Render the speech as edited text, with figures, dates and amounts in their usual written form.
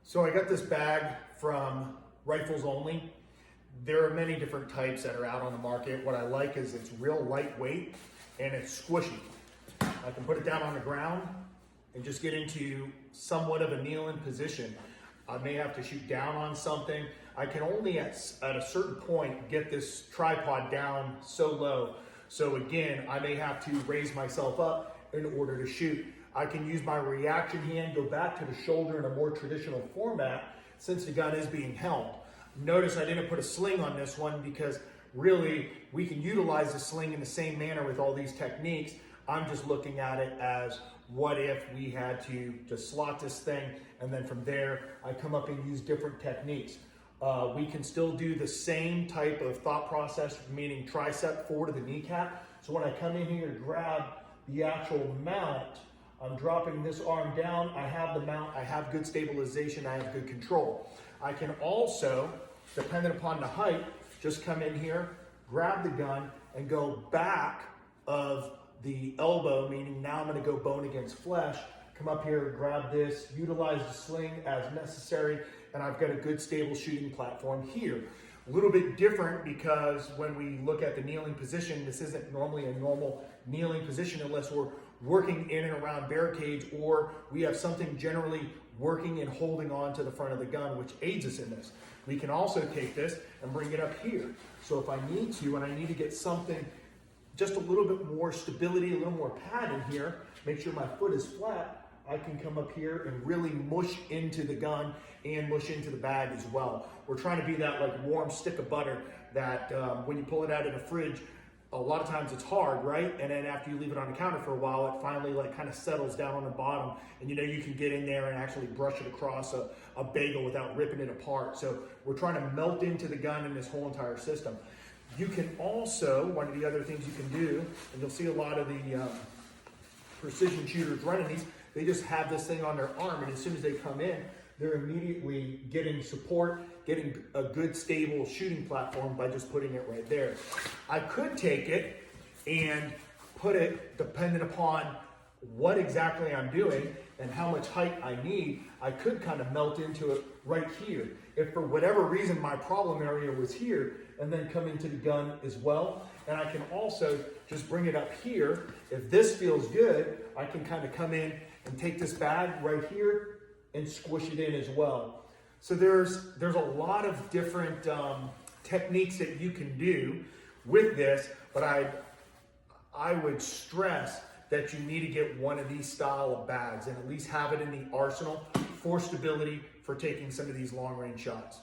So I got this bag from Rifles Only. There are many different types that are out on the market. What I like is it's real lightweight and it's squishy. I can put it down on the ground and just get into somewhat of a kneeling position. I may have to shoot down on something. I can only at a certain point get this tripod down so low. So again, I may have to raise myself up in order to shoot. I can use my reaction hand, go back to the shoulder in a more traditional format since the gun is being held. Notice I didn't put a sling on this one because really we can utilize the sling in the same manner with all these techniques. I'm just looking at it as what if we had to just slot this thing and then from there I come up and use different techniques. We can still do the same type of thought process, meaning tricep forward of the kneecap. So when I come in here to grab the actual mount, I'm dropping this arm down, I have the mount, I have good stabilization, I have good control. I can also, depending upon the height, just come in here, grab the gun, and go back of the elbow, meaning now I'm gonna go bone against flesh, come up here, grab this, utilize the sling as necessary, and I've got a good stable shooting platform here. A little bit different because when we look at the kneeling position, this isn't normally a normal kneeling position unless we're working in and around barricades or we have something generally working and holding on to the front of the gun, which aids us in this. We can also take this and bring it up here. So if I need to, and I need to get something, just a little bit more stability, a little more pad in here, make sure my foot is flat, I can come up here and really mush into the gun and mush into the bag as well. We're trying to be that like warm stick of butter that when you pull it out of the fridge, a lot of times it's hard, right? And then after you leave it on the counter for a while, it finally like kind of settles down on the bottom and you know you can get in there and actually brush it across a bagel without ripping it apart. So we're trying to melt into the gun in this whole entire system. You can also, one of the other things you can do, and you'll see a lot of the precision shooters running these, they just have this thing on their arm and as soon as they come in, they're immediately getting support, getting a good stable shooting platform by just putting it right there. I could take it and put it, depending upon what exactly I'm doing and how much height I need, I could kind of melt into it right here. If for whatever reason my problem area was here and then come into the gun as well, and I can also just bring it up here. If this feels good, I can kind of come in and take this bag right here and squish it in as well. So there's a lot of different techniques that you can do with this, but I would stress that you need to get one of these style of bags and at least have it in the arsenal for stability for taking some of these long range shots.